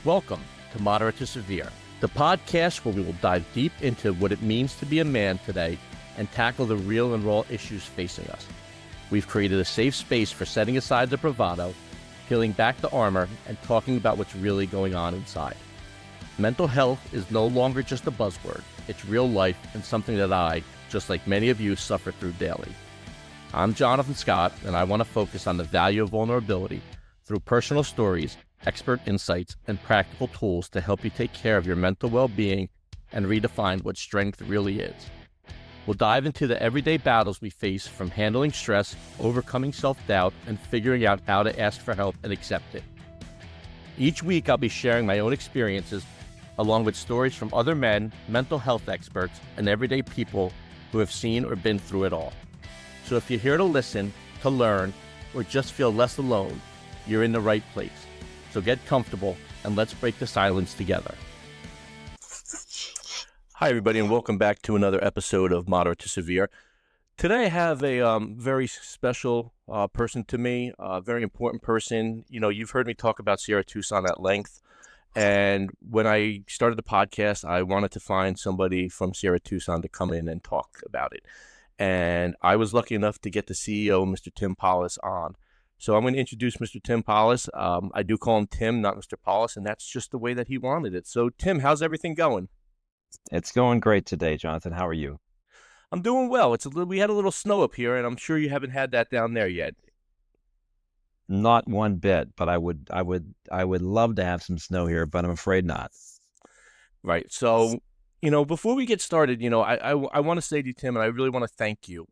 Welcome to Moderate to Severe, the podcast where we will dive deep into what it means to be a man today and tackle the real and raw issues facing us. We've created a safe space for setting aside the bravado, peeling back the armor, and talking about what's really going on inside. Mental health is no longer just a buzzword. It's real life and something that I, just like many of you, suffer through daily. I'm Jonathan Scott, and I want to focus on the value of vulnerability through personal stories, expert insights, and practical tools to help you take care of your mental well-being and redefine what strength really is. We'll dive into the everyday battles we face, from handling stress, overcoming self-doubt, and figuring out how to ask for help and accept it. Each week, I'll be sharing my own experiences, along with stories from other men, mental health experts, and everyday people who have seen or been through it all. So if you're here to listen, to learn, or just feel less alone, you're in the right place. So get comfortable and let's break the silence together. Hi, everybody, and welcome back to another episode of Moderate to Severe. Today, I have a very special person to me, a very important person. You know, you've heard me talk about Sierra Tucson at length. And when I started the podcast, I wanted to find somebody from Sierra Tucson to come in and talk about it. And I was lucky enough to get the CEO, Mr. Tim Palus, on. So I'm going to introduce Mr. Tim Palus. I do call him Tim, not Mr. Palus, and that's just the way that he wanted it. So, Tim, how's everything going? It's going great today, Jonathan. How are you? I'm doing well. We had a little snow up here, and I'm sure you haven't had that down there yet. Not one bit, but I would love to have some snow here, but I'm afraid not. Right. So, before we get started, I want to say to you, Tim, and I really want to thank you.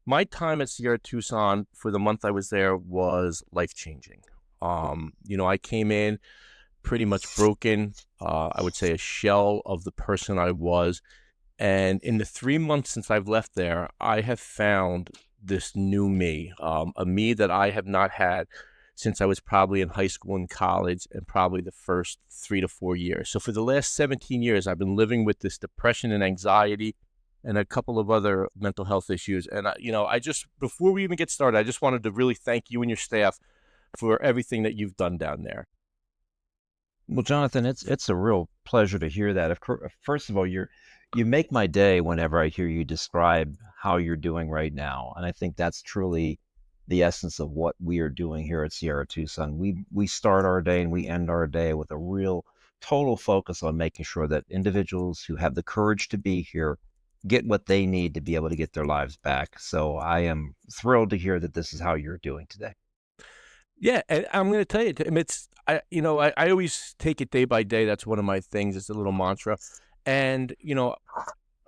My time at Sierra Tucson for the month I was there was life-changing. I came in pretty much broken, I would say a shell of the person I was. And in the 3 months since I've left there, I have found this new me, a me that I have not had since I was probably in high school and college, and probably the first 3 to 4 years. So for the last 17 years, I've been living with this depression and anxiety and a couple of other mental health issues. And, before we even get started, I just wanted to really thank you and your staff for everything that you've done down there. Well, Jonathan, it's a real pleasure to hear that. First of all, you make my day whenever I hear you describe how you're doing right now. And I think that's truly the essence of what we are doing here at Sierra Tucson. We start our day and we end our day with a real total focus on making sure that individuals who have the courage to be here get what they need to be able to get their lives back. So I am thrilled to hear that this is how you're doing today. Yeah, and I'm going to tell you, Tim, I always take it day by day. That's one of my things. It's a little mantra. And,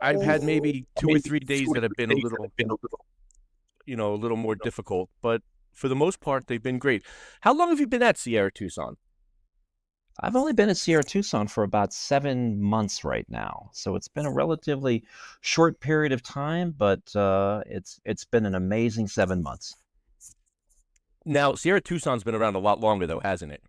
I've had maybe 2 or 3 days that have been a little more difficult, but for the most part, they've been great. How long have you been at Sierra Tucson? I've only been at Sierra Tucson for about 7 months right now. So it's been a relatively short period of time, but it's been an amazing 7 months. Now, Sierra Tucson's been around a lot longer, though, hasn't it?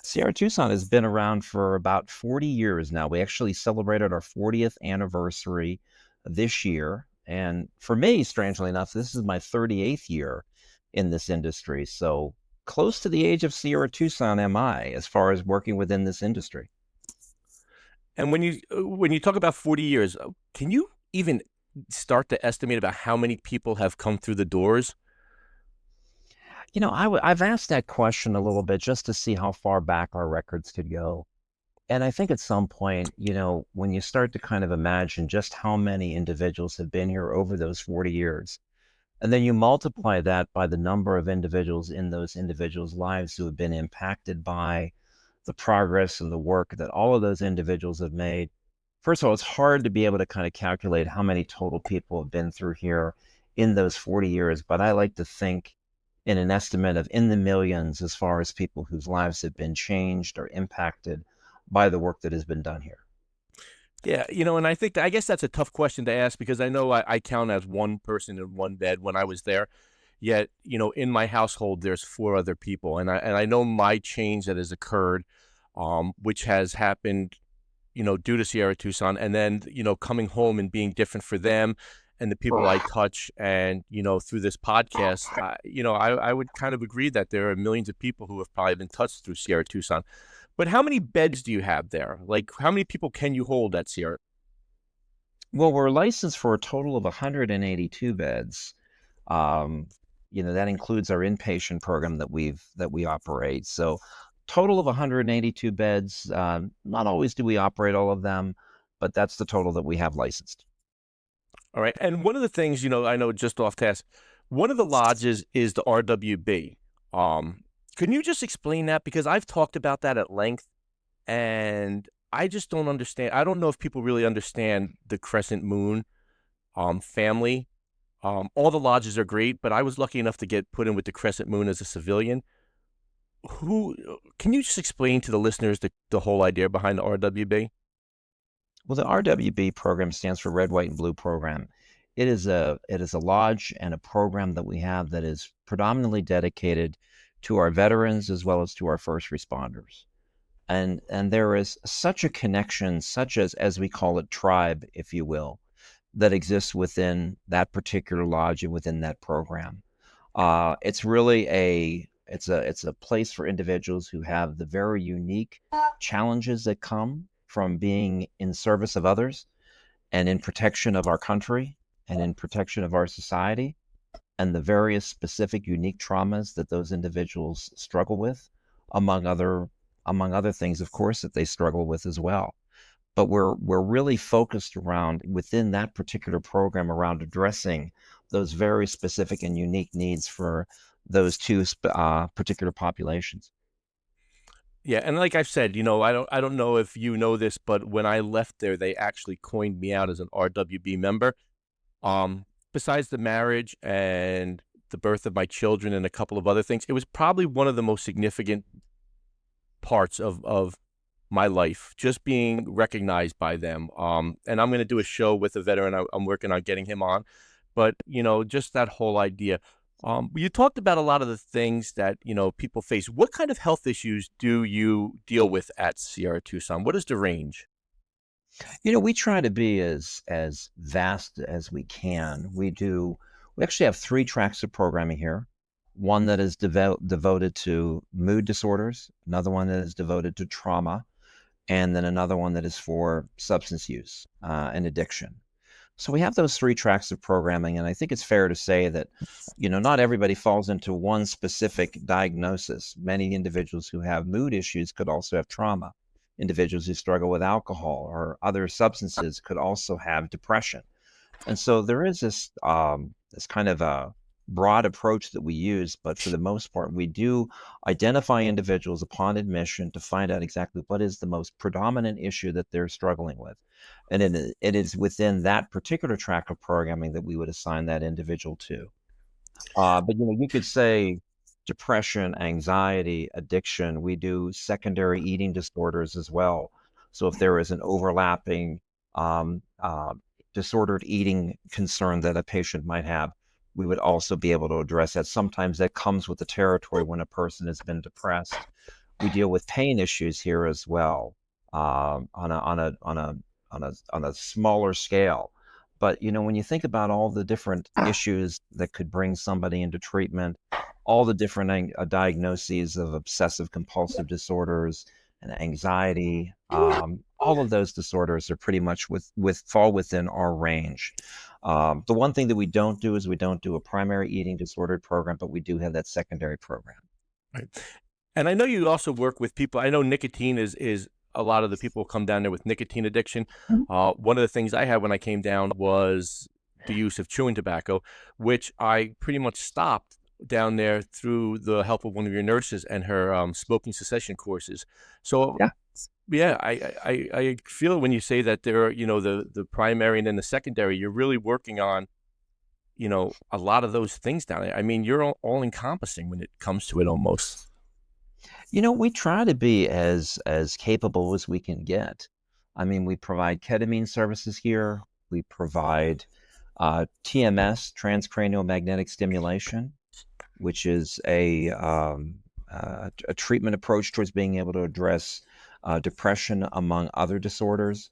Sierra Tucson has been around for about 40 years now. We actually celebrated our 40th anniversary this year. And for me, strangely enough, this is my 38th year in this industry. So close to the age of Sierra Tucson am I, as far as working within this industry. And when you talk about 40 years, can you even start to estimate about how many people have come through the doors? I've asked that question a little bit just to see how far back our records could go. And I think at some point, when you start to kind of imagine just how many individuals have been here over those 40 years, and then you multiply that by the number of individuals in those individuals' lives who have been impacted by the progress and the work that all of those individuals have made. First of all, it's hard to be able to kind of calculate how many total people have been through here in those 40 years, but I like to think in an estimate of in the millions as far as people whose lives have been changed or impacted by the work that has been done here. Yeah, and I guess that's a tough question to ask, because I know I count as one person in one bed when I was there. Yet, in my household, there's 4 other people. And I know my change that has occurred, which has happened, due to Sierra Tucson. And then, coming home and being different for them. and the people I touch, and through this podcast, I would kind of agree that there are millions of people who have probably been touched through Sierra Tucson. But how many beds do you have there? Like, how many people can you hold at Sierra? Well, we're licensed for a total of 182 beds. Um, that includes our inpatient program that we operate. So total of 182 beds. Not always do we operate all of them, but that's the total that we have licensed. All right. And one of the things, I know just off task, one of the lodges is the RWB. Can you just explain that? Because I've talked about that at length, and I just don't understand. I don't know if people really understand the Crescent Moon family. All the lodges are great, but I was lucky enough to get put in with the Crescent Moon as a civilian. Who can you just explain to the listeners the whole idea behind the RWB? Well, the RWB program stands for Red, White, and Blue Program. It is a lodge and a program that we have that is predominantly dedicated to our veterans as well as to our first responders. And there is such a connection, such as we call it, tribe, if you will, that exists within that particular lodge and within that program. It's really it's a place for individuals who have the very unique challenges that come from being in service of others and in protection of our country and in protection of our society, and the various specific unique traumas that those individuals struggle with, among other things, of course, that they struggle with as well. But we're really focused around, within that particular program, around addressing those very specific and unique needs for those two particular populations. Yeah, and like I've said, I don't know if you know this, but when I left there, they actually coined me out as an RWB member. Besides the marriage and the birth of my children and a couple of other things, it was probably one of the most significant parts of my life, just being recognized by them. And I'm going to do a show with a veteran. I'm working on getting him on, but just that whole idea. You talked about a lot of the things that people face. What kind of health issues do you deal with at Sierra Tucson? What is the range? We try to be as vast as we can. We actually have three tracks of programming here. One that is devoted to mood disorders, another one that is devoted to trauma, and then another one that is for substance use and addiction. So we have those three tracks of programming, and I think it's fair to say that, not everybody falls into one specific diagnosis. Many individuals who have mood issues could also have trauma. Individuals who struggle with alcohol or other substances could also have depression. And so there is this kind of a broad approach that we use, but for the most part, we do identify individuals upon admission to find out exactly what is the most predominant issue that they're struggling with. And it is within that particular track of programming that we would assign that individual to. But you could say depression, anxiety, addiction. We do secondary eating disorders as well. So if there is an overlapping um, uh, disordered eating concern that a patient might have, we would also be able to address that. Sometimes that comes with the territory when a person has been depressed. We deal with pain issues here as well, on a smaller scale. But when you think about all the different issues that could bring somebody into treatment, all the different diagnoses of obsessive compulsive disorders and anxiety, all of those disorders are pretty much fall within our range. The one thing that we don't do is we don't do a primary eating disorder program, but we do have that secondary program. Right. And I know you also work with people. I know nicotine is a lot of the people come down there with nicotine addiction. One of the things I had when I came down was the use of chewing tobacco, which I pretty much stopped down there through the help of one of your nurses and her smoking cessation courses. So Yeah. yeah, I feel when you say that there are, the primary and then the secondary, you're really working on, a lot of those things down there. I mean, you're all encompassing when it comes to it almost. We try to be as capable as we can get. I mean, we provide ketamine services here. We provide TMS, transcranial magnetic stimulation, which is a treatment approach towards being able to address depression among other disorders.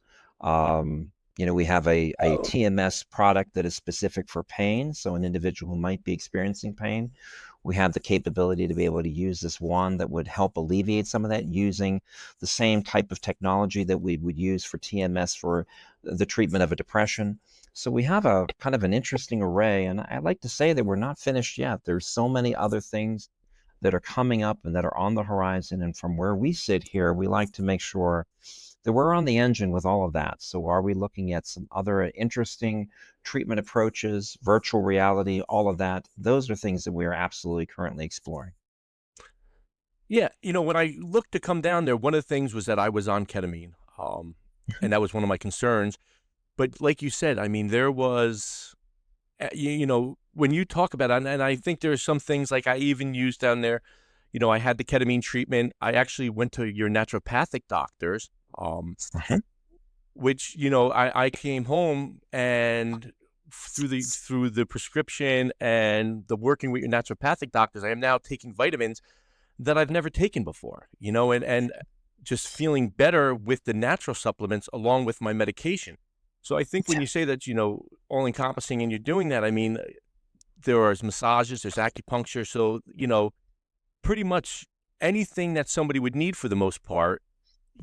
We have a TMS product that is specific for pain. So an individual who might be experiencing pain, we have the capability to be able to use this wand that would help alleviate some of that using the same type of technology that we would use for TMS for the treatment of a depression. So we have a kind of an interesting array. And I like to say that we're not finished yet. There's so many other things that are coming up and that are on the horizon. And from where we sit here, we like to make sure that we're on the engine with all of that. So are we looking at some other interesting treatment approaches, virtual reality, all of that? Those are things that we are absolutely currently exploring. Yeah, when I looked to come down there, one of the things was that I was on ketamine, and that was one of my concerns. But like you said, I mean, there was, when you talk about it, and I think there are some things like I even used down there. I had the ketamine treatment. I actually went to your naturopathic doctors, Mhm. which I came home and through the prescription and the working with your naturopathic doctors, I am now taking vitamins that I've never taken before, and just feeling better with the natural supplements along with my medication. So I think when you say that, all encompassing and you're doing that, I mean, there are massages, there's acupuncture. So, pretty much anything that somebody would need for the most part,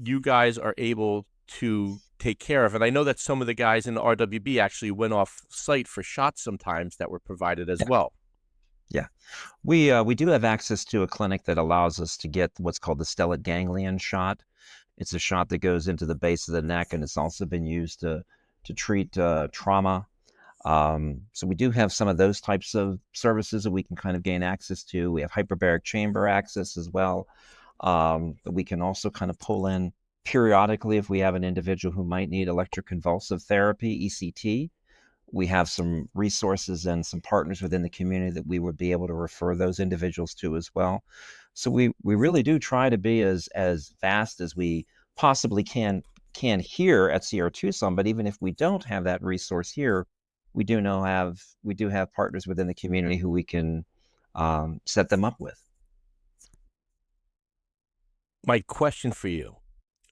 you guys are able to take care of. And I know that some of the guys in the RWB actually went off site for shots sometimes that were provided as Yeah, well. yeah. We do have access to a clinic that allows us to get what's called the stellate ganglion shot. It's a shot that goes into the base of the neck, and it's also been used to treat trauma. So we do have some of those types of services that we can kind of gain access to. We have hyperbaric chamber access as well. That we can also kind of pull in periodically if we have an individual who might need electroconvulsive therapy, ECT. We have some resources and some partners within the community that we would be able to refer those individuals to as well. So we really do try to be as vast as we possibly can here at Sierra Tucson. But even if we don't have that resource here, we do have partners within the community who we can set them up with. My question for you,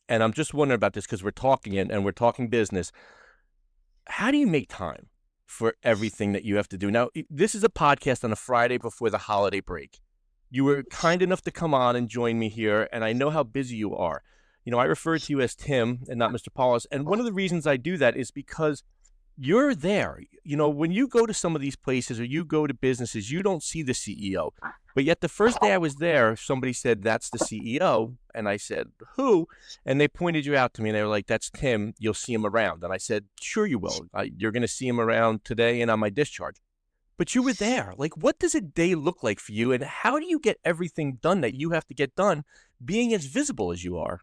and I'm just wondering about this because we're talking and we're talking business. How do you make time for everything that you have to do? Now, this is a podcast on a Friday before the holiday break. You were kind enough to come on and join me here, and I know how busy you are. I refer to you as Tim and not Mr. Paulus. And one of the reasons I do that is because you're there. When you go to some of these places or you go to businesses, you don't see the CEO. But yet the first day I was there, somebody said, "That's the CEO." And I said, "Who?" And they pointed you out to me and they were like, "That's Tim. You'll see him around." And I said, "Sure you will. You're going to see him around today and on my discharge." But you were there. Like, what does a day look like for you? And how do you get everything done that you have to get done being as visible as you are?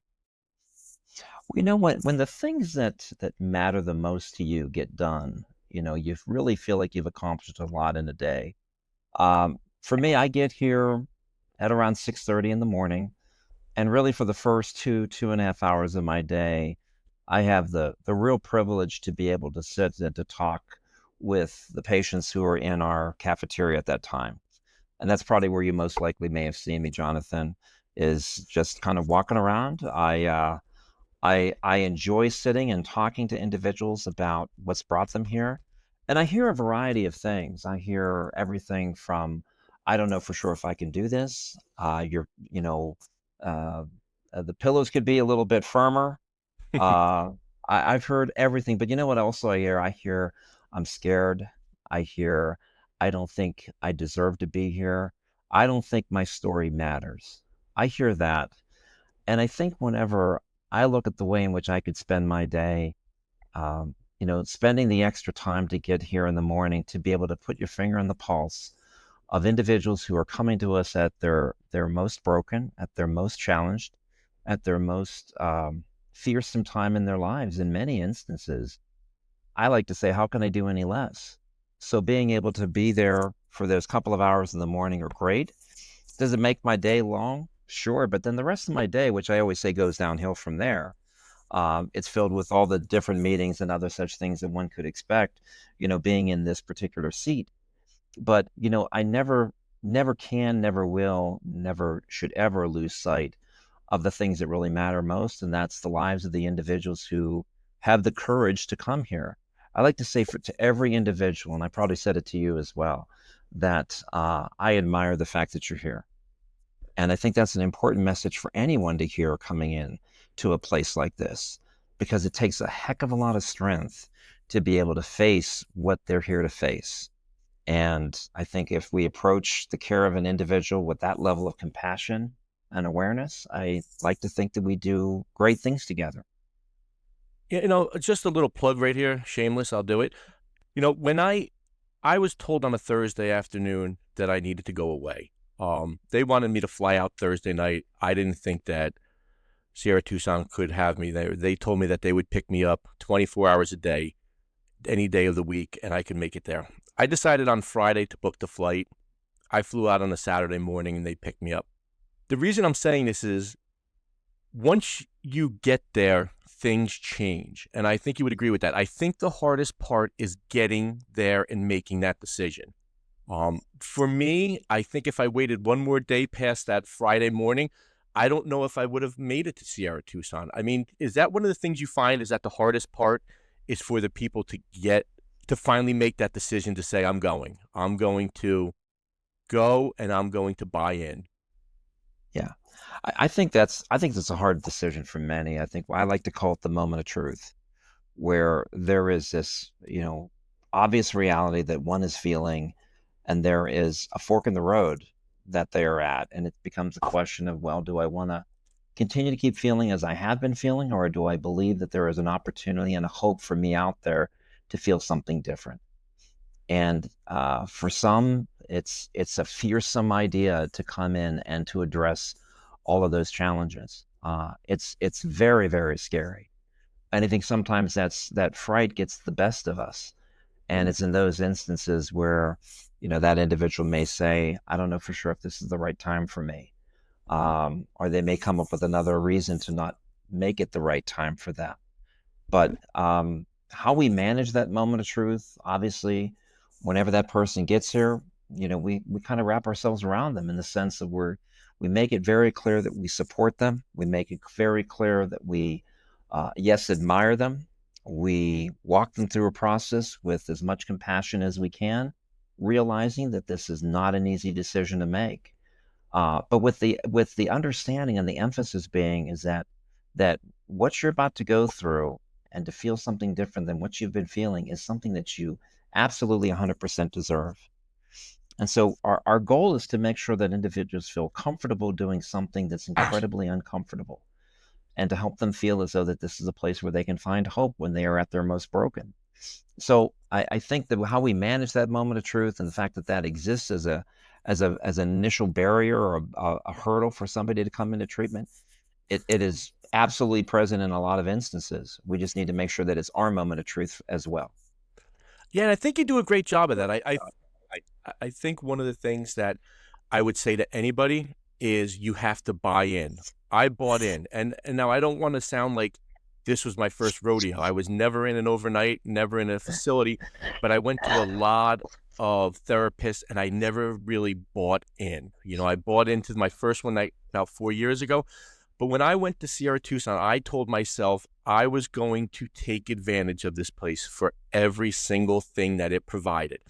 You know what? When the things that matter the most to you get done, you really feel like you've accomplished a lot in a day. For me, I get here at around 6:30 in the morning, and really for the first 2.5 hours of my day, I have the real privilege to be able to sit and to talk with the patients who are in our cafeteria at that time. And that's probably where you most likely may have seen me, Jonathan, is just kind of walking around. I enjoy sitting and talking to individuals about what's brought them here. And I hear a variety of things. I hear everything from, I don't know for sure if I can do this. Uh, the pillows could be a little bit firmer. Uh, I've heard everything, but you know what also I hear? I hear I'm scared. I hear I don't think I deserve to be here. I don't think my story matters. I hear that. And I think whenever I look at the way in which I could spend my day, spending the extra time to get here in the morning to be able to put your finger on the pulse of individuals who are coming to us at their most broken, at their most challenged, at their most fearsome time in their lives in many instances. I like to say, how can I do any less? So being able to be there for those couple of hours in the morning are great. Does it make my day long? Sure. But then the rest of my day, which I always say goes downhill from there, it's filled with all the different meetings and other such things that one could expect, being in this particular seat. But, I never can, never will, never should ever lose sight of the things that really matter most. And that's the lives of the individuals who have the courage to come here. I like to say to every individual, and I probably said it to you as well, that I admire the fact that you're here. And I think that's an important message for anyone to hear coming in to a place like this, because it takes a heck of a lot of strength to be able to face what they're here to face. And I think if we approach the care of an individual with that level of compassion and awareness, I like to think that we do great things together. Yeah, just a little plug right here, shameless, I'll do it. When I was told on a Thursday afternoon that I needed to go away. They wanted me to fly out Thursday night. I didn't think that Sierra Tucson could have me there. They told me that they would pick me up 24 hours a day, any day of the week, and I could make it there. I decided on Friday to book the flight. I flew out on a Saturday morning and they picked me up. The reason I'm saying this is once you get there, things change. And I think you would agree with that. I think the hardest part is getting there and making that decision. For me, I think if I waited one more day past that Friday morning, I don't know if I would have made it to Sierra Tucson. I mean, is that one of the things you find is that the hardest part is for the people to get to finally make that decision to say, I'm going to go and I'm going to buy in? Yeah. I think that's a hard decision for many. I think I like to call it the moment of truth, where there is this, obvious reality that one is feeling, and there is a fork in the road that they are at. And it becomes a question of, well, do I want to continue to keep feeling as I have been feeling, or do I believe that there is an opportunity and a hope for me out there to feel something different? And for some, it's a fearsome idea to come in and to address all of those challenges. It's very, very scary. And I think sometimes that fright gets the best of us. And it's in those instances where, that individual may say, I don't know for sure if this is the right time for me. Or they may come up with another reason to not make it the right time for them. But how we manage that moment of truth, obviously, whenever that person gets here, we kind of wrap ourselves around them in the sense of we make it very clear that we support them. We make it very clear that we, yes, admire them. We walk them through a process with as much compassion as we can, realizing that this is not an easy decision to make. But with the understanding and the emphasis being is that what you're about to go through and to feel something different than what you've been feeling is something that you absolutely 100% deserve. And so our goal is to make sure that individuals feel comfortable doing something that's incredibly uncomfortable, and to help them feel as though that this is a place where they can find hope when they are at their most broken. So I think that how we manage that moment of truth and the fact that that exists as an initial barrier or a hurdle for somebody to come into treatment, it is absolutely present in a lot of instances. We just need to make sure that it's our moment of truth as well. Yeah, and I think you do a great job of that. I think one of the things that I would say to anybody is you have to buy in. I bought in, and now I don't want to sound like this was my first rodeo. I was never in an overnight, never in a facility, but I went to a lot of therapists, and I never really bought in. I bought into my first one about 4 years ago. But when I went to Sierra Tucson, I told myself I was going to take advantage of this place for every single thing that it provided.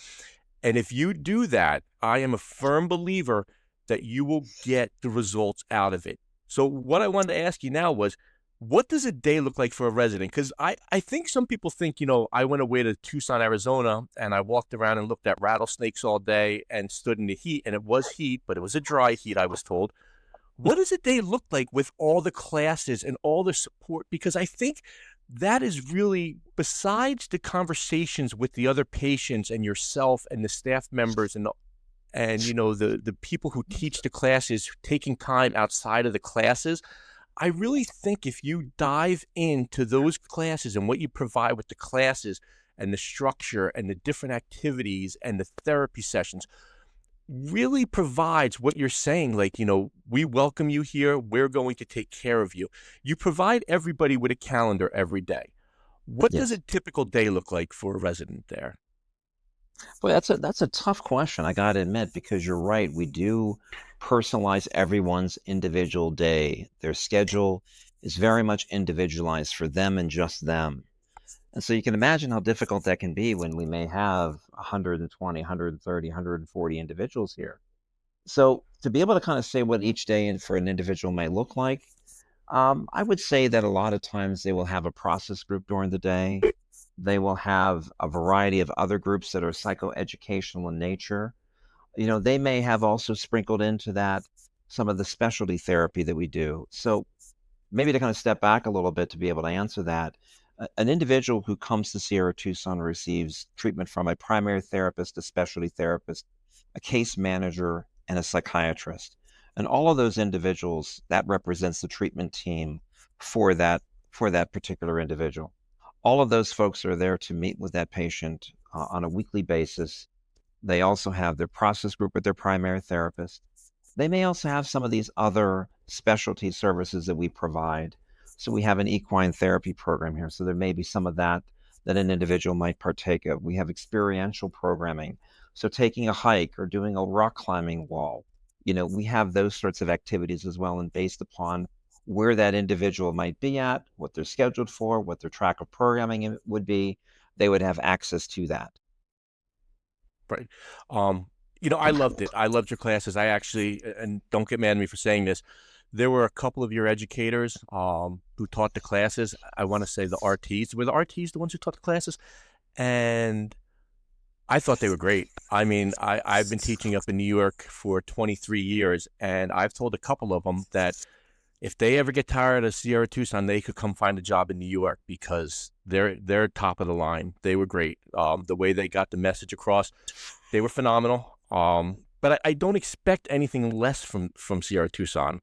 And if you do that, I am a firm believer that you will get the results out of it. So what I wanted to ask you now was, what does a day look like for a resident? Because I think some people think, I went away to Tucson, Arizona, and I walked around and looked at rattlesnakes all day and stood in the heat. And it was heat, but it was a dry heat, I was told. What does a day look like with all the classes and all the support? Because I think that is really, besides the conversations with the other patients and yourself and the staff members and the people who teach the classes, taking time outside of the classes, I really think if you dive into those classes and what you provide with the classes and the structure and the different activities and the therapy sessions, really provides what you're saying, like, we welcome you here, we're going to take care of you. You provide everybody with a calendar every day. What does Yes. a typical day look like for a resident there? Well, that's a tough question, I got to admit, because you're right. We do personalize everyone's individual day. Their schedule is very much individualized for them and just them. And so you can imagine how difficult that can be when we may have 120, 130, 140 individuals here. So to be able to kind of say what each day for an individual may look like, I would say that a lot of times they will have a process group during the day. They will have a variety of other groups that are psychoeducational in nature. They may have also sprinkled into that some of the specialty therapy that we do. So maybe to kind of step back a little bit to be able to answer that, an individual who comes to Sierra Tucson receives treatment from a primary therapist, a specialty therapist, a case manager, and a psychiatrist. And all of those individuals, that represents the treatment team for that for that particular individual. All of those folks are there to meet with that patient on a weekly basis. They also have their process group with their primary therapist. They may also have some of these other specialty services that we provide. So we have an equine therapy program here. So there may be some of that that an individual might partake of. We have experiential programming. So taking a hike or doing a rock climbing wall, we have those sorts of activities as well. And based upon where that individual might be at, what they're scheduled for, what their track of programming would be, they would have access to that. Right. Um, I loved it. I loved your classes. I actually, and don't get mad at me for saying this, there were a couple of your educators who taught the classes. I want to say the RTs. Were the RTs the ones who taught the classes? And I thought they were great. I mean, I've been teaching up in New York for 23 years, and I've told a couple of them that if they ever get tired of Sierra Tucson, they could come find a job in New York because they're top of the line. They were great. The way they got the message across, they were phenomenal. But I don't expect anything less from Sierra Tucson.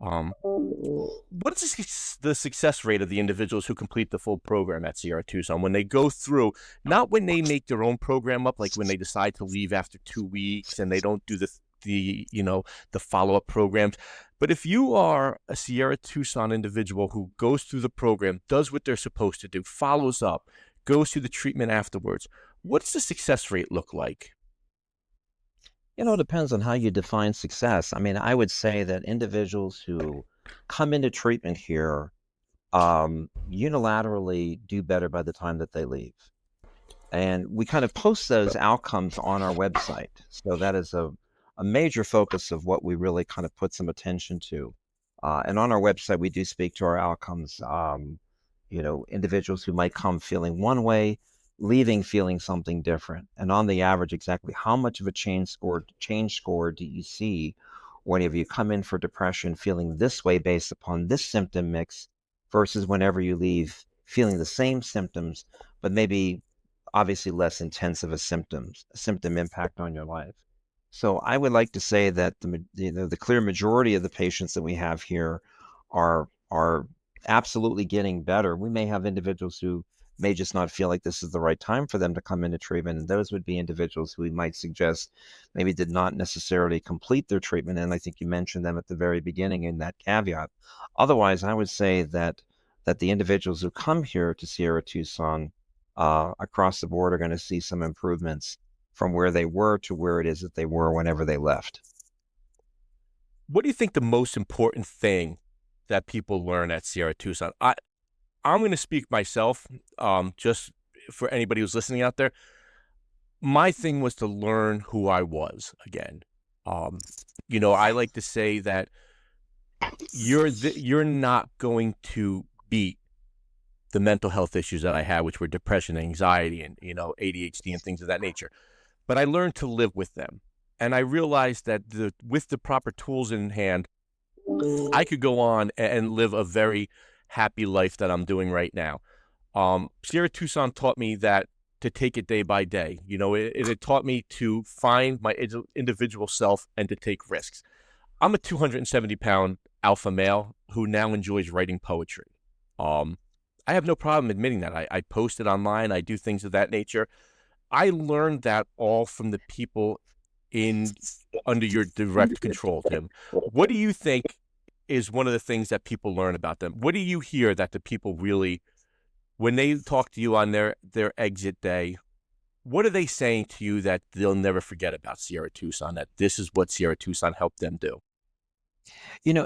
What is the success rate of the individuals who complete the full program at Sierra Tucson when they go through, not when they make their own program up, like when they decide to leave after 2 weeks and they don't do the follow-up programs. But if you are a Sierra Tucson individual who goes through the program, does what they're supposed to do, follows up, goes through the treatment afterwards, what's the success rate look like? It depends on how you define success. I mean, I would say that individuals who come into treatment here unilaterally do better by the time that they leave. And we kind of post those outcomes on our website. So that is a major focus of what we really kind of put some attention to. And on our website, we do speak to our outcomes. Individuals who might come feeling one way, leaving feeling something different. And on the average, exactly how much of a change score do you see whenever you come in for depression feeling this way based upon this symptom mix versus whenever you leave feeling the same symptoms, but maybe obviously less intense of a symptom impact on your life. So I would like to say that the clear majority of the patients that we have here are absolutely getting better. We may have individuals who may just not feel like this is the right time for them to come into treatment. And those would be individuals who we might suggest maybe did not necessarily complete their treatment. And I think you mentioned them at the very beginning in that caveat. Otherwise, I would say that the individuals who come here to Sierra Tucson across the board are going to see some improvements from where they were to where it is that they were whenever they left. What do you think the most important thing that people learn at Sierra Tucson? I'm going to speak myself, just for anybody who's listening out there. My thing was to learn who I was again. I like to say that you're not going to beat the mental health issues that I had, which were depression, anxiety, and ADHD and things of that nature. But I learned to live with them, and I realized that with the proper tools in hand, I could go on and live a very happy life that I'm doing right now. Sierra Tucson taught me that to take it day by day. It taught me to find my individual self and to take risks. I'm a 270-pound alpha male who now enjoys writing poetry. I have no problem admitting that. I post it online. I do things of that nature. I learned that all from the people under your direct control, Tim. What do you think is one of the things that people learn about them? What do you hear that the people really, when they talk to you on their exit day, what are they saying to you that they'll never forget about Sierra Tucson, that this is what Sierra Tucson helped them do?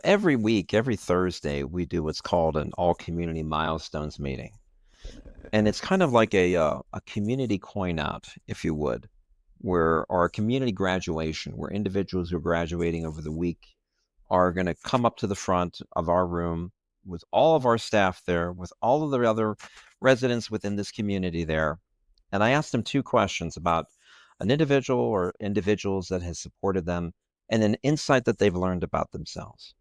Every week, every Thursday, we do what's called an all community milestones meeting. And it's kind of like a community coin out, if you would, where or a community graduation, where individuals who are graduating over the week are going to come up to the front of our room with all of our staff there, with all of the other residents within this community there. And I asked them two questions about an individual or individuals that has supported them and an insight that they've learned about themselves.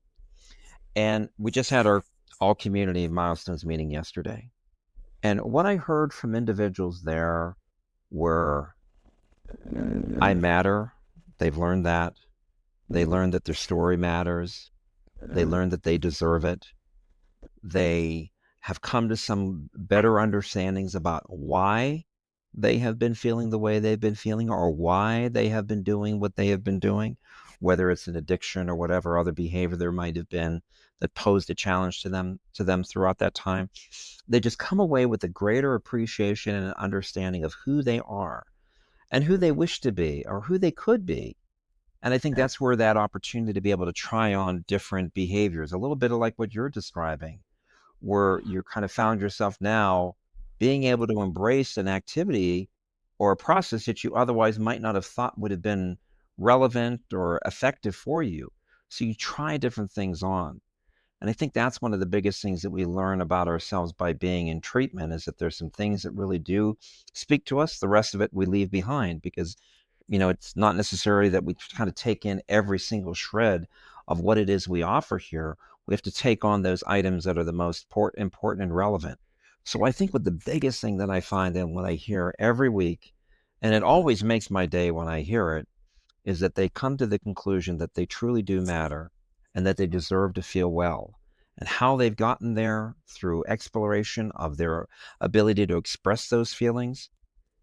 And we just had our all community milestones meeting yesterday. And what I heard from individuals there were, I matter. They've learned that. They learned that their story matters. They learned that they deserve it. They have come to some better understandings about why they have been feeling the way they've been feeling or why they have been doing what they have been doing, whether it's an addiction or whatever other behavior there might have been that posed a challenge to them throughout that time. They just come away with a greater appreciation and understanding of who they are and who they wish to be or who they could be. And I think that's where that opportunity to be able to try on different behaviors, a little bit of like what you're describing, where you kind of found yourself now being able to embrace an activity or a process that you otherwise might not have thought would have been relevant or effective for you. So you try different things on. And I think that's one of the biggest things that we learn about ourselves by being in treatment is that there's some things that really do speak to us. The rest of it we leave behind because, it's not necessarily that we kind of take in every single shred of what it is we offer here. We have to take on those items that are the most important and relevant. So I think what the biggest thing that I find and what I hear every week, and it always makes my day when I hear it, is that they come to the conclusion that they truly do matter and that they deserve to feel well. And how they've gotten there through exploration of their ability to express those feelings,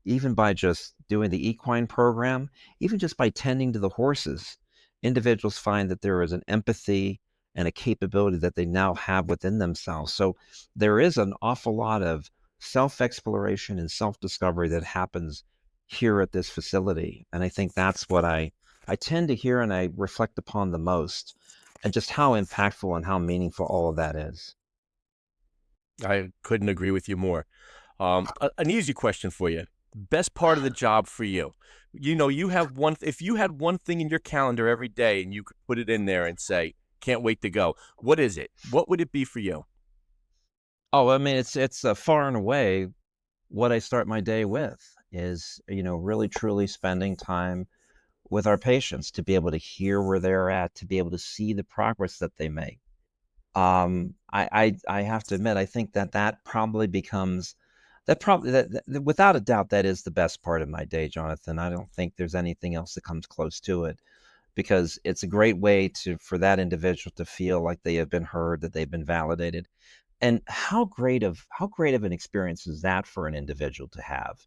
even by just doing the equine program, even just by tending to the horses, individuals find that there is an empathy and a capability that they now have within themselves. So there is an awful lot of self exploration and self discovery that happens here at this facility. And I think that's what I tend to hear and I reflect upon the most, and just how impactful and how meaningful all of that is. I couldn't agree with you more. An easy question for you. Best part of the job for you. You have if you had one thing in your calendar every day and you could put it in there and say, can't wait to go. What is it? What would it be for you? Oh, I mean, it's far and away what I start my day with is, really truly spending time with our patients to be able to hear where they're at, to be able to see the progress that they make. I have to admit, I think that probably becomes that without a doubt, that is the best part of my day, Jonathan. I don't think there's anything else that comes close to it because it's a great way for that individual to feel like they have been heard, that they've been validated. And how great of an experience is that for an individual to have,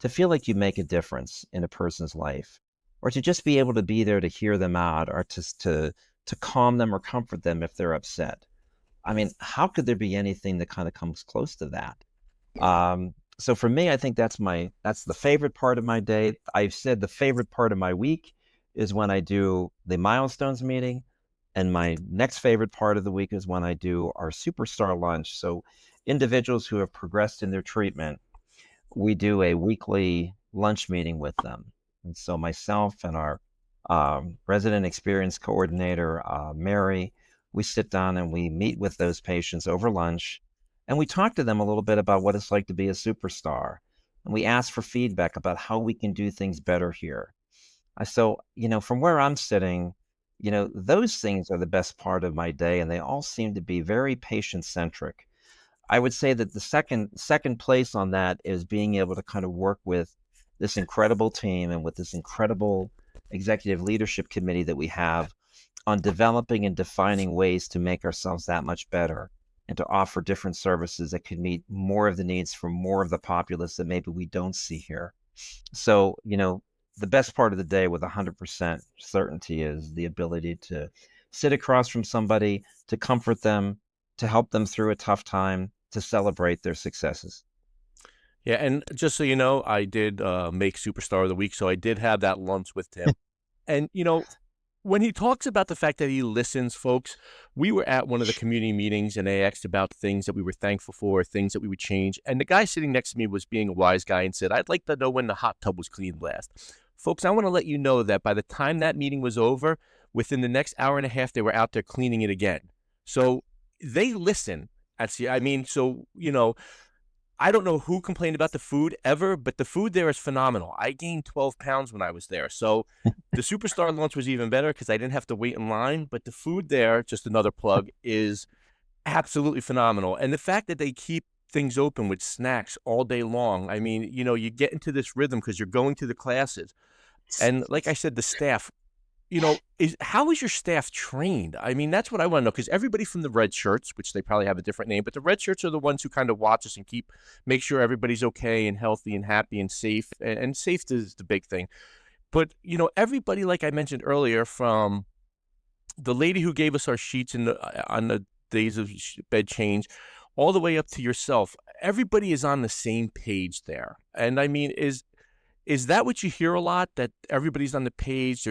to feel like you make a difference in a person's life, or to just be able to be there to hear them out, or to calm them or comfort them if they're upset. I mean, how could there be anything that kind of comes close to that? So for me, I think that's the favorite part of my day. I've said the favorite part of my week is when I do the milestones meeting, and my next favorite part of the week is when I do our superstar lunch. So individuals who have progressed in their treatment, we do a weekly lunch meeting with them. And so myself and our resident experience coordinator, Mary, we sit down and we meet with those patients over lunch and we talk to them a little bit about what it's like to be a superstar. And we ask for feedback about how we can do things better here. So, from where I'm sitting, those things are the best part of my day, and they all seem to be very patient centric. I would say that the second place on that is being able to kind of work with this incredible team and with this incredible executive leadership committee that we have on developing and defining ways to make ourselves that much better and to offer different services that could meet more of the needs for more of the populace that maybe we don't see here. So, the best part of the day with 100% certainty is the ability to sit across from somebody, to comfort them, to help them through a tough time, to celebrate their successes. Yeah, and just so you know, I did make Superstar of the Week, so I did have that lunch with Tim. And when he talks about the fact that he listens, folks, we were at one of the community meetings and they asked about things that we were thankful for, things that we would change. And the guy sitting next to me was being a wise guy and said, I'd like to know when the hot tub was cleaned last. Folks, I want to let you know that by the time that meeting was over, within the next hour and a half, they were out there cleaning it again. So they listen. I mean, so, I don't know who complained about the food ever, but the food there is phenomenal. I gained 12 pounds when I was there. So the superstar lunch was even better because I didn't have to wait in line. But the food there, just another plug, is absolutely phenomenal. And the fact that they keep things open with snacks all day long. I mean, you get into this rhythm because you're going to the classes. And like I said, the staff, how is your staff trained? I mean, that's what I want to know, because everybody from the red shirts, which they probably have a different name, but the red shirts are the ones who kind of watch us and make sure everybody's okay and healthy and happy and safe. And safe is the big thing. But, everybody, like I mentioned earlier, from the lady who gave us our sheets on the days of bed change, all the way up to yourself, everybody is on the same page there. And I mean, is that what you hear a lot, that everybody's on the page?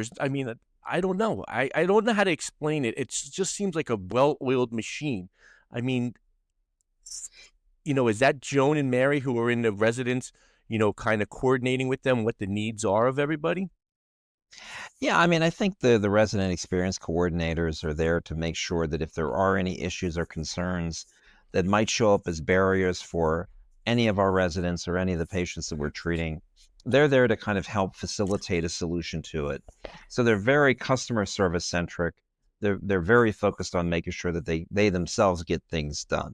I don't know. I don't know how to explain it. It just seems like a well-oiled machine. I mean, is that Joan and Mary who are in the residence, kind of coordinating with them what the needs are of everybody? Yeah, I mean, I think the resident experience coordinators are there to make sure that if there are any issues or concerns that might show up as barriers for any of our residents or any of the patients that we're treating, they're there to kind of help facilitate a solution to it. So they're very customer service centric. They're very focused on making sure that they themselves get things done.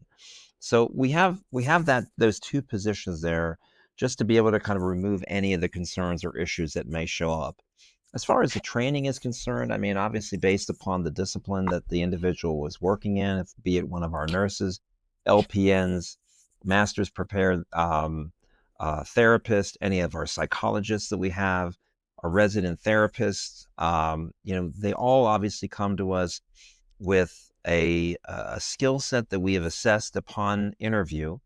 So we have those two positions there just to be able to kind of remove any of the concerns or issues that may show up. As far as the training is concerned, I mean, obviously based upon the discipline that the individual was working in, be it one of our nurses, LPNs, master's prepared therapists, any of our psychologists that we have, our resident therapists, they all obviously come to us with a skill set that we have assessed upon interview,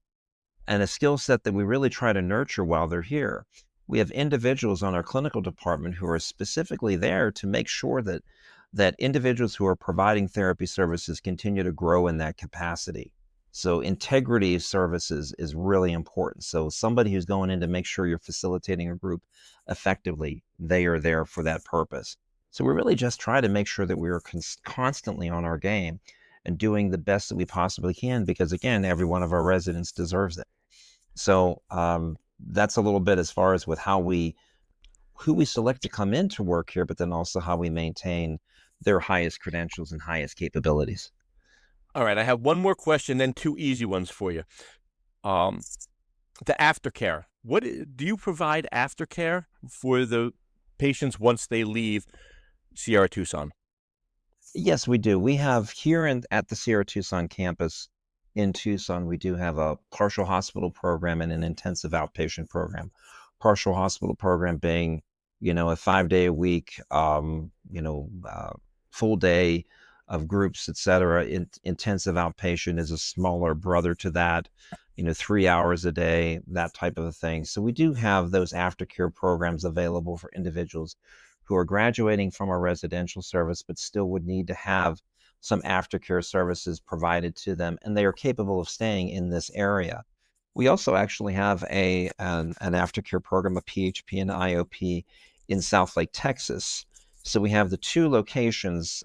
and a skill set that we really try to nurture while they're here. We have individuals on our clinical department who are specifically there to make sure that individuals who are providing therapy services continue to grow in that capacity. So integrity of services is really important. So somebody who's going in to make sure you're facilitating a group effectively, they are there for that purpose. So we really just try to make sure that we are constantly on our game and doing the best that we possibly can, because again, every one of our residents deserves it. So that's a little bit as far as with who we select to come in to work here, but then also how we maintain their highest credentials and highest capabilities. All right, I have one more question, then two easy ones for you. The aftercare. What do you provide aftercare for the patients once they leave Sierra Tucson? Yes, we do. We have here at the Sierra Tucson campus in Tucson, we do have a partial hospital program and an intensive outpatient program. Partial hospital program being, a 5-day a week, full day of groups, et cetera. Intensive outpatient is a smaller brother to that, 3 hours a day, that type of a thing. So we do have those aftercare programs available for individuals who are graduating from our residential service, but still would need to have some aftercare services provided to them, and they are capable of staying in this area. We also actually have an aftercare program, a PHP and IOP in Southlake, Texas. So we have the two locations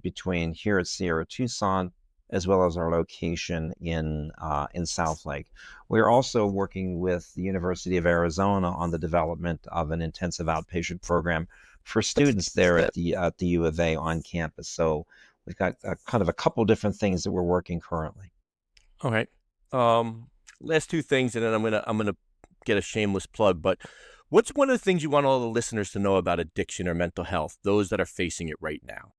between here at Sierra Tucson, as well as our location in Southlake. We're also working with the University of Arizona on the development of an intensive outpatient program for students there at the U of A on campus. So we've got kind of a couple different things that we're working currently. All right. Last two things, and then I'm gonna get a shameless plug. But what's one of the things you want all the listeners to know about addiction or mental health, those that are facing it right now?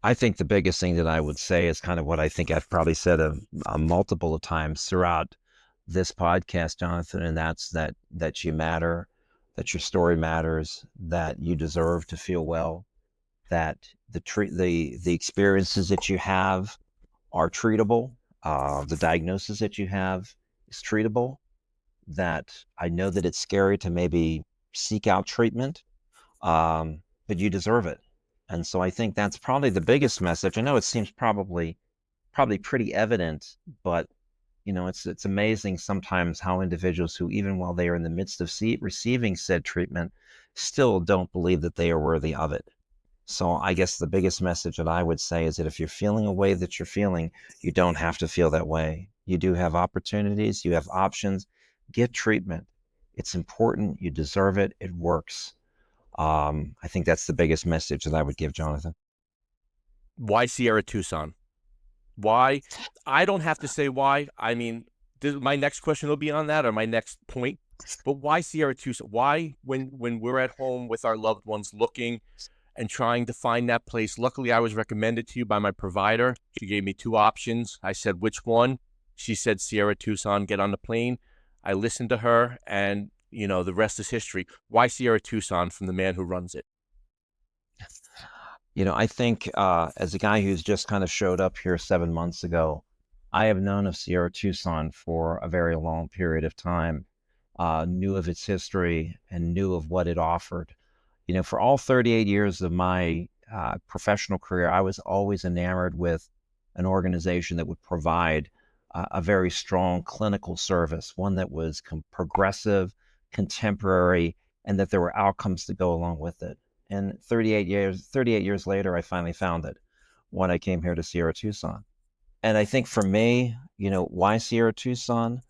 I think the biggest thing that I would say is kind of what I think I've probably said a multiple of times throughout this podcast, Jonathan, and that's that you matter, that your story matters, that you deserve to feel well, that the experiences that you have are treatable, the diagnosis that you have is treatable, that I know that it's scary to maybe seek out treatment, but you deserve it. And so I think that's probably the biggest message. I know it seems probably pretty evident, but it's amazing sometimes how individuals who, even while they are in the midst of receiving said treatment, still don't believe that they are worthy of it. So I guess the biggest message that I would say is that if you're feeling a way that you're feeling, you don't have to feel that way. You do have opportunities, you have options. Get treatment. It's important. You deserve it. It works. I think that's the biggest message that I would give, Jonathan. Why Sierra Tucson? Why? I don't have to say why. I mean, my next question will be on that, or my next point. But why Sierra Tucson? Why, when we're at home with our loved ones, looking and trying to find that place? Luckily, I was recommended to you by my provider. She gave me two options. I said, which one? She said, Sierra Tucson, get on the plane. I listened to her, and the rest is history. Why Sierra Tucson from the man who runs it? I think as a guy who's just kind of showed up here 7 months ago, I have known of Sierra Tucson for a very long period of time, knew of its history and knew of what it offered. For all 38 years of my professional career, I was always enamored with an organization that would provide a very strong clinical service, one that was progressive, contemporary, and that there were outcomes to go along with it. And 38 years later, I finally found it when I came here to Sierra Tucson. And I think for me, why Sierra Tucson?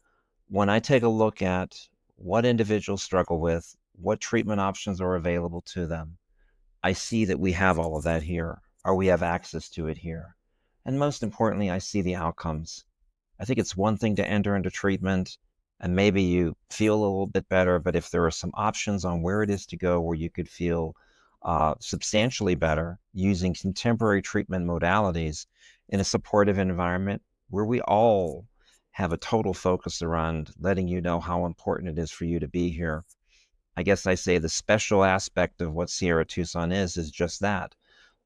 When I take a look at what individuals struggle with, what treatment options are available to them, I see that we have all of that here, or we have access to it here. And most importantly, I see the outcomes. I think it's one thing to enter into treatment and maybe you feel a little bit better, but if there are some options on where it is to go where you could feel substantially better using contemporary treatment modalities in a supportive environment where we all have a total focus around letting you know how important it is for you to be here. I guess I say the special aspect of what Sierra Tucson is just that.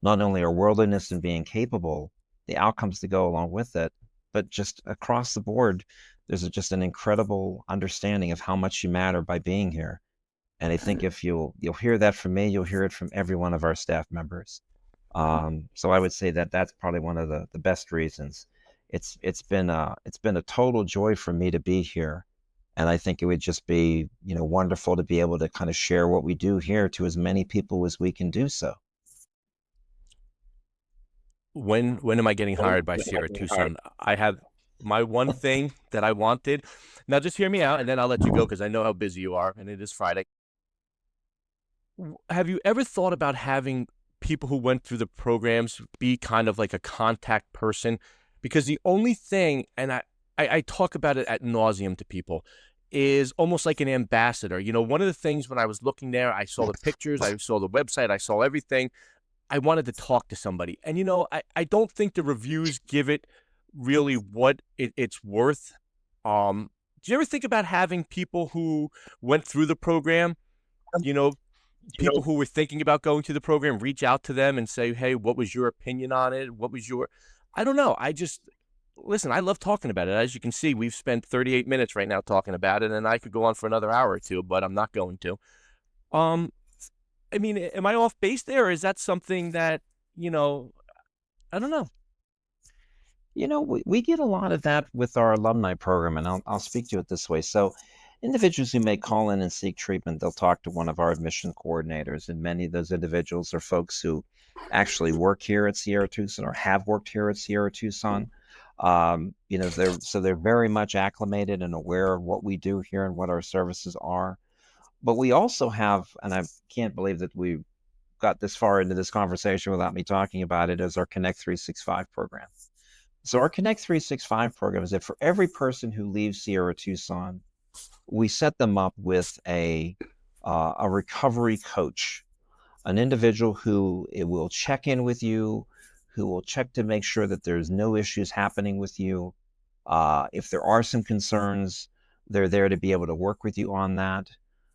Not only our worldliness and being capable, the outcomes that go along with it, but just across the board, there's just an incredible understanding of how much you matter by being here. And I think if you'll hear that from me, you'll hear it from every one of our staff members. So I would say that that's probably one of the best reasons. It's been a total joy for me to be here, and I think it would just be wonderful to be able to kind of share what we do here to as many people as we can do so. When am I getting hired by Sierra Tucson? I have my one thing that I wanted. Now, just hear me out, and then I'll let you go because I know how busy you are, and it is Friday. Have you ever thought about having people who went through the programs be kind of like a contact person? Because the only thing, and I talk about it ad nauseum to people, is almost like an ambassador. One of the things when I was looking there, I saw the pictures, I saw the website, I saw everything. I wanted to talk to somebody. And, I don't think the reviews give it really what it's worth. Do you ever think about having people who went through the program, people who were thinking about going to the program, reach out to them and say, hey, what was your opinion on it? I don't know. Listen, I love talking about it. As you can see, we've spent 38 minutes right now talking about it, and I could go on for another hour or two, but I'm not going to. I mean, am I off base there, or is that something that, I don't know. We get a lot of that with our alumni program, and I'll speak to it this way. So individuals who may call in and seek treatment, they'll talk to one of our admission coordinators, and many of those individuals are folks who actually work here at Sierra Tucson or have worked here at Sierra Tucson. They're very much acclimated and aware of what we do here and what our services are. But we also have, and I can't believe that we got this far into this conversation without me talking about it, is our Connect 365 program. So our Connect 365 program is that for every person who leaves Sierra Tucson, we set them up with a recovery coach, an individual who will check in with you, who will check to make sure that there's no issues happening with you. If there are some concerns, they're there to be able to work with you on that.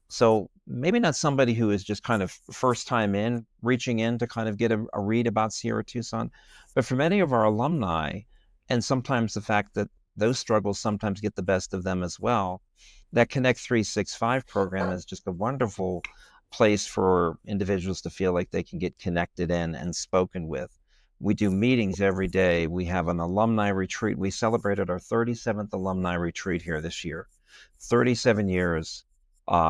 So maybe not somebody who is just kind of first time in, reaching in to kind of get a read about Sierra Tucson, but for many of our alumni, and sometimes the fact that those struggles sometimes get the best of them as well, that Connect 365 program is just a wonderful place for individuals to feel like they can get connected in and spoken with. We do meetings every day. We have an alumni retreat. We celebrated our 37th alumni retreat here this year. 37 years.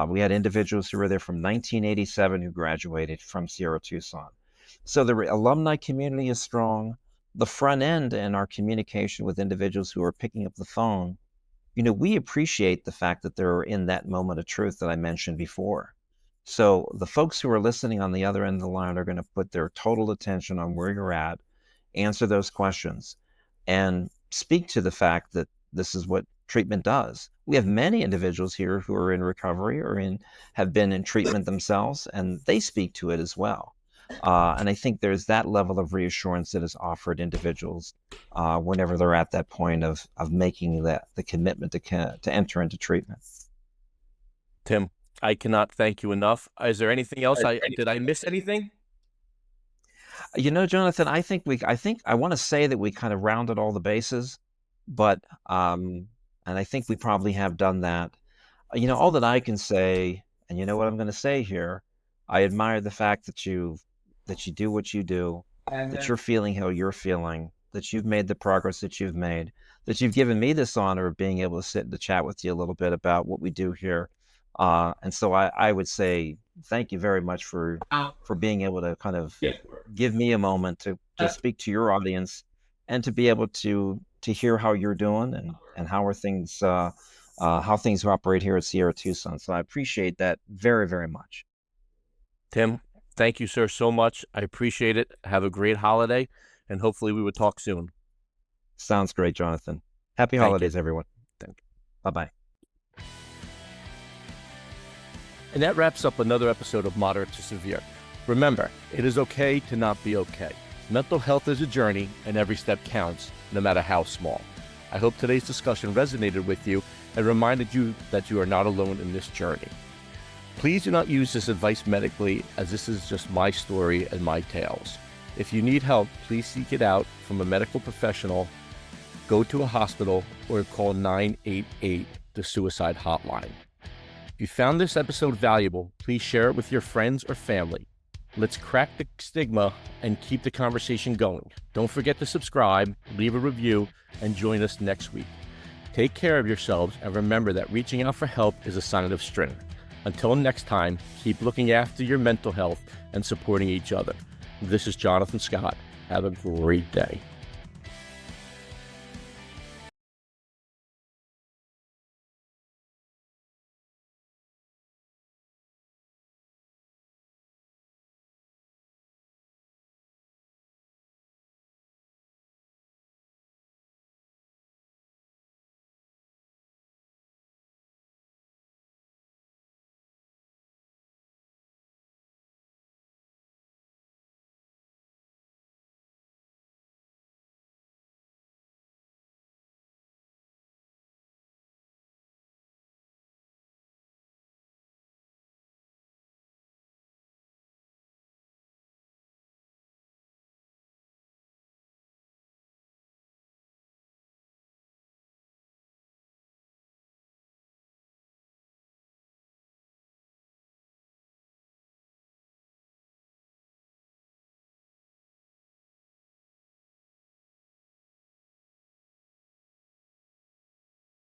We had individuals who were there from 1987 who graduated from Sierra Tucson. So the alumni community is strong. The front end and our communication with individuals who are picking up the phone, we appreciate the fact that they're in that moment of truth that I mentioned before. So the folks who are listening on the other end of the line are going to put their total attention on where you're at, answer those questions, and speak to the fact that this is what treatment does. We have many individuals here who are in recovery or have been in treatment themselves, and they speak to it as well. And I think there's that level of reassurance that is offered individuals whenever they're at that point of making the commitment to enter into treatment. Tim, I cannot thank you enough. Is there anything else? Did I miss anything? Jonathan, I want to say that we kind of rounded all the bases, but and I think we probably have done that. All that I can say, and you know what I'm going to say here, I admire the fact that you do what you do, that you're feeling how you're feeling, that you've made the progress that you've made, that you've given me this honor of being able to sit and to chat with you a little bit about what we do here. And so I would say thank you very much for being able to kind of give me a moment to speak to your audience and to be able to hear how you're doing and how things operate here at Sierra Tucson. So I appreciate that very, very much. Tim, thank you, sir, so much. I appreciate it. Have a great holiday, and hopefully we will talk soon. Sounds great, Jonathan. Happy holidays, everyone. Thank you. Bye-bye. And that wraps up another episode of Moderate to Severe. Remember, it is okay to not be okay. Mental health is a journey, and every step counts, no matter how small. I hope today's discussion resonated with you and reminded you that you are not alone in this journey. Please do not use this advice medically, as this is just my story and my tales. If you need help, please seek it out from a medical professional, go to a hospital, or call 988, the suicide hotline. If you found this episode valuable, please share it with your friends or family. Let's crack the stigma and keep the conversation going. Don't forget to subscribe, leave a review, and join us next week. Take care of yourselves, and remember that reaching out for help is a sign of strength. Until next time, keep looking after your mental health and supporting each other. This is Jonathan Scott. Have a great day.